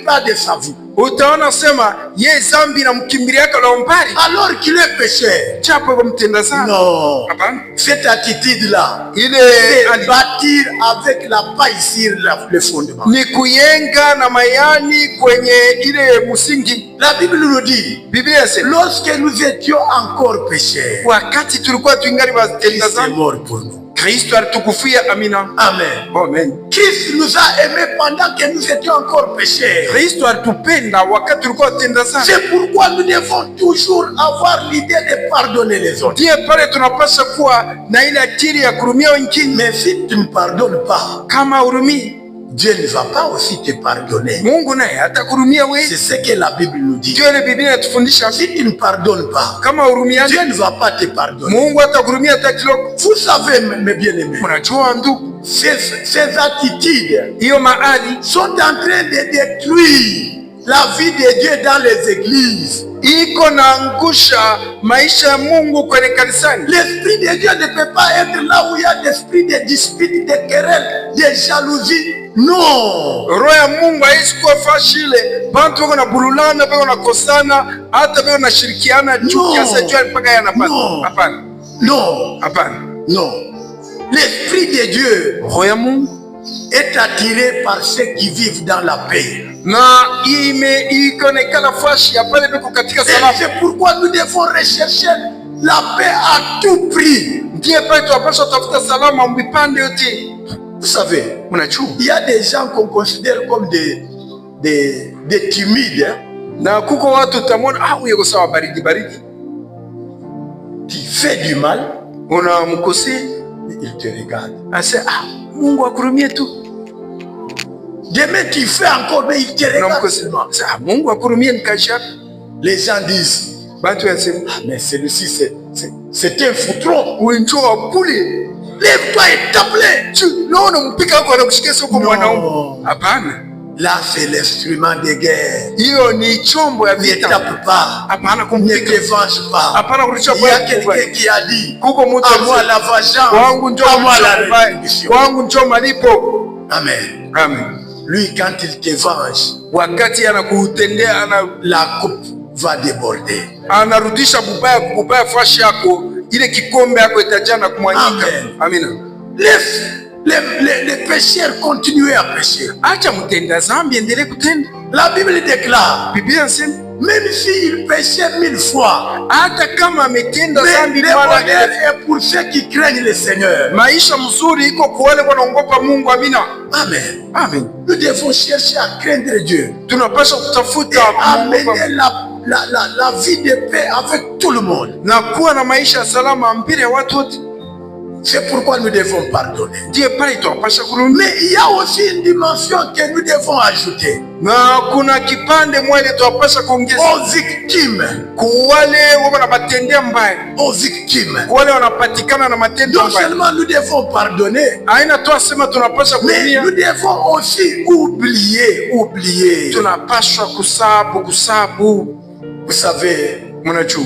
pas de sa vie. Utaona sema ye zambi na mkimbiliaka lombari alors qu'il est pécheur. chapo kwa mtenda sana. Non. Hapana. Cette attitude-là, Ile c'est bâtir avec la paille sur le fondement. Ni kuyenga na mayani kwenye ile musingi. La Bible nous dit, Biblia inasema lorsque nous étions encore pécheurs, wakati tulikuwa tuingali watenda Christ est zambi, mort pour nous. Kristo alitukufia. Amina. Amen. Amen. Christ nous a aimés pendant que nous étions encore pécheurs. Kristo alitupenda wakati tulikuwa watenda zambi. C'est pourquoi nous devons toujours avoir l'idée de pardonner les autres. Ndiye pale tunapaswa kuwa na ile akili ya kurumia wengine. Mais si tu ne pardonnes pas, Kama hurumii, Dieu ne va pas aussi te pardonner. Mungu naye hatakurumia wewe. C'est ce que la Bible nous dit. Ndio ile Biblia inatufundisha. Si tu ne pardonnes pas, Kama hurumia, Dieu ne va pas te pardonner. Mungu hatakurumia hata kidogo. Vous savez, mes bien-aimés, Unajua ndugu, ces attitudes hiyo maadili sont en train de détruire la vie de Dieu dans les églises. iko naangusha maisha ya Mungu kwenye kanisani. L'esprit de Dieu ne peut pas être là où il y a l'esprit de dispute, de querelle, de jalousie. Non. Roho ya Mungu haisi kuwa fashi ile bantu wako na bululana, wako na kosana, hata wako na shirikiana juu kiasi jua mpaka yanapata. Hapana. Non. Hapana. Non. L'esprit de Dieu, Roho ya Mungu est attiré par ceux qui vivent dans la paix. na ikaonekana fashi ya pale beko katika salama. C'est pourquoi nous devons rechercher la paix à tout prix. Ndiye pale tunapaswa tafuta salama mbipande yote. Vous savez, il y a des gens qu'on considère comme des timides. Na kuko watu tamona huyo sawa baridi baridi. Tu fais du mal, unamkosea, il te regarde. Asa Mungu akurumie tu. Demain tu fais encore, mais il te regarde seulement. Mungu akurumie nikasha. Les gens disent, mais celui-ci c'est un foutron. Lève-toi et tape-le. Non. Là c'est l'instrument de guerre. Ne tape pas. Ne te venge pas. Il y a quelqu'un qui a dit, à moi la vengeance, à moi la rétribution. Amen. Amen. Lui quand il te venge, wakati anakutendea la coupe va déborder. Anarudisha bubaya fashi yako, ile kikombe yako itajaa na kumwanyika. Amina. Les pécheurs continuent à pécher. Acha mtenda zambi endelee kutenda. La Bible déclare, Biblia inasema même s'il péchait 1000 fois, hata kama ametenda zambi le bonheur est pour ceux qui craignent le Seigneur. Maisha mzuri iko kwa wale wanaogopa Mungu. Amina. Amen. Amen. Nous devons chercher à craindre Dieu. Tunapaswa kutafuta amener la vie de paix avec tout le monde. Na kuwa na maisha salama mbele ya watu wote. C'est pourquoi nous devons pardonner. Ndiye pale tunapaswa kurudi. Mais il y a aussi une dimension que nous devons ajouter. Na kuna kipande mwele tunapaswa kuongeza. Aux victimes. Kwa wale wanabatendea mbaya. Aux victimes. Kwa wale wanapatikana na matendo mbaya. Non seulement nous devons pardonner. Haina tu asema tunapaswa kurudia. Mais nous devons aussi oublier. Tunapaswa kusabu. Vous savez, mnajua,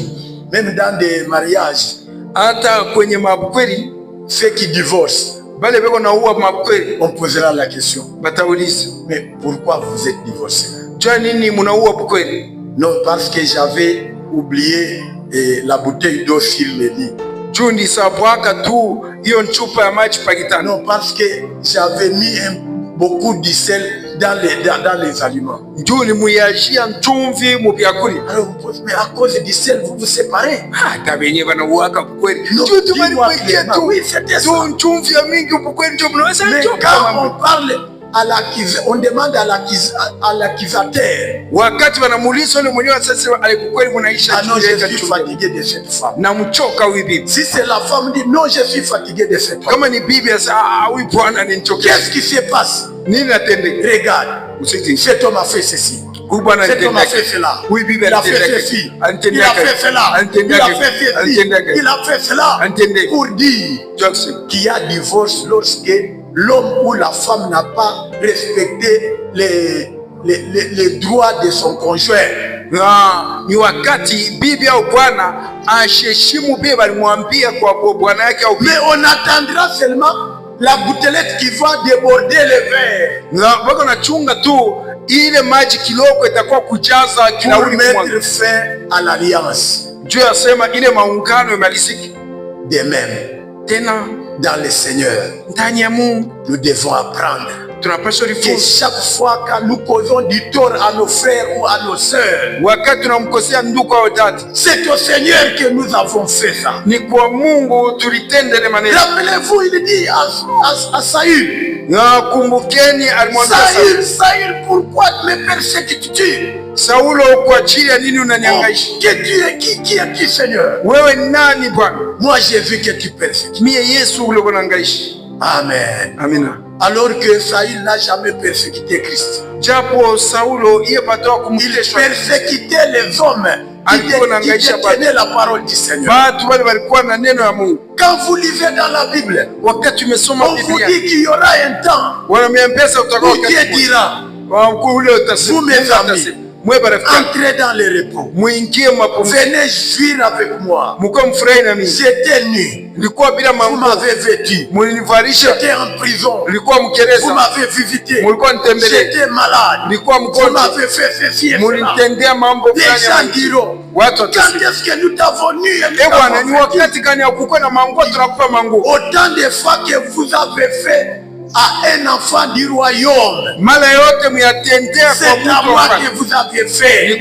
même dans des mariages, hata kwenye makweli, ceux qui divorcent, bale beko na uwa makweli, on posera la question, batauliza, mais pourquoi vous êtes divorcés? Jua nini mnaua kweli? Non, parce que j'avais oublié la bouteille d'eau sur le lit. Juu nisabwaka tu hiyo chupa ya maji pakitana. Non, parce que j'avais mis beaucoup de sel dans les aliments. Juu ni muyajia chumvi mu vyakula. Alors vous posez, mais à cause du sel vous vous séparez? Hata wenye wanauaka kweli. Juu tu bali pekee tu. Oui, c'était ça. Chumvi ya mingi kweli ndio mnaweza choka. Quand on parle on demande à l'accusateur. Wakati wanamuuliza yule mwenyewe sasa alikukweli mnaisha non, je suis fatigué de cette femme. Na mchoka huyu bibi. Si c'est la femme dit non, je suis fatigué de cette femme. Kama ni bibi sasa huyu bwana ananichoka. Qu'est-ce qui se passe? Nini natendeka? Regarde. Cet homme a fait ceci. Cet homme a fait cela. Il a fait ceci. Il a fait cela. Il a fait ceci. Il a fait cela. Pour dire qu'il y a divorce lorsque l'homme ou la femme n'a pas respecté les droits de son conjoint. Ni wakati bibi au bwana asheshimu bibi alimwambia kwa bwana yake au. Mais on attendra seulement la gouttelette qui va déborder le verre. Na wako na chunga tu ile maji kidogo itakuwa kujaza pour mettre fin à l'alliance. Dieu asema ile maungano imalizike. De même, Tena dans le Seigneur, ndani ya Mungu nous devons apprendre tunapaswa que jifunze, chaque fois que nous causons du tort à nos frères ou à nos sœurs, wakati tunamkosea ndugu au dada, c'est au Seigneur que nous avons fait ça. ni kwa Mungu tulitendele maneno. Rappelez-vous, il dit à Saül, kumbukeni alimwambia Saül, pourquoi me persécutes-tu? Saulo, kwa ajili ya nini unanihangaisha? Qui est qui, Seigneur? Wewe nani Bwana? Moi j'ai vu que tu persécutes. Mie Yesu ule unanihangaisha. Amen. Amina. Alors que Saül n'a jamais persécuté Christ. Japo Saulo il persécutait les hommes qui détenaient la parole du Seigneur. Quand vous lisez dans la Bible, on vous dit qu'il y aura un temps où Dieu dira, vous mes amis, entrez dans le repos. Venez jouir avec moi. J'étais nu. Vous m'avez vêtu. J'étais en prison. Vous m'avez visité. J'étais malade. Vous m'avez fait ceci et cela. Les gens diront, quand est-ce que nous t'avons nu et nous t'avons vêtu? Autant de fois que vous avez fait à un enfant du royaume, c'est à moi que vous avez fait, et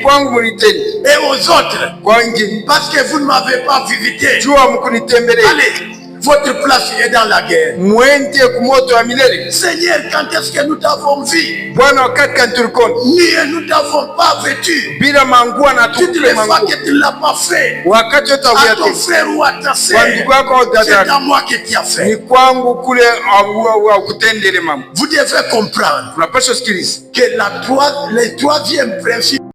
aux autres, parce que vous ne m'avez pas visité. Allez, votre place est dans la guerre. Seigneur, quand est-ce que nous t'avons vu? Ni et nous t'avons pas vêtu. Toutes les fois que tu ne l'as pas fait à ton frère ou à ta sœur, c'est à moi que tu as fait. Vous devez comprendre que le troisième principe